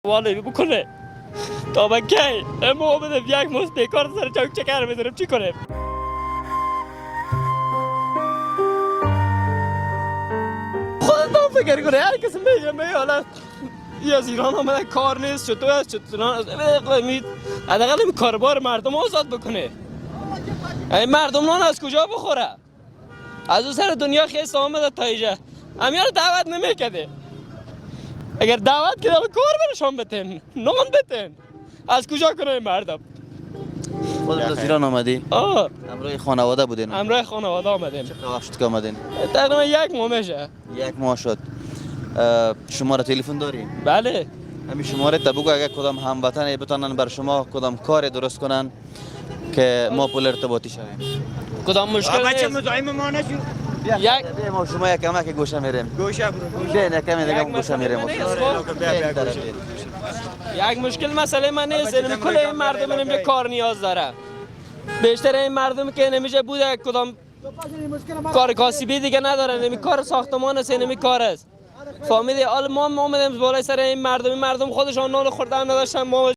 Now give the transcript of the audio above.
والی بکنه تا با کی ما بدم یک مست بیکار سر چاک چکر بزنم چی کنیم؟ خودت فکر کنه هر کسی میگه حالا یا از ایران آمده کار نیست چطور است چطور حداقل این کاربار مردم آزاد بکنه. این مردم نان از کجا بخوره؟ از اون سر دنیا خیست آمده تا اینجا همیان دعوت نمیکرده. اگر دعوت کرده کار برشان بتین نان بتین از کجا کنه مردم؟ خودت از ایران آمدی؟ همراه خانواده بودین؟ همراه خانواده آمدیم. چقدر وقت شد که آمدین؟ تقریبا یک ماه میشه. یک ماه شد. شماره تلفن داری؟ بله. همین شماره تا بگو اگر کدام هموطن بتونن بر شما کدام کار درست کنن که ما پول ارتباطی شویم. کدام مشکل بچه نیست. مزاحم ما نشو. یک ما شما یک کمک گوشه میریم. گوشه برو. نه کمی دیگه گوشه میریم. یک مشکل مسئله من نیست. این کل این مردم نمیشه کار نیاز داره. بیشتر این مردم که نمیشه بوده کدام کار کاسبی دیگه نداره. نمی کار ساختمان است نمی کار است. فهمیدی؟ حالا ما اومدیم بالای سر این مردم خودشان نان خوردن نداشتن ما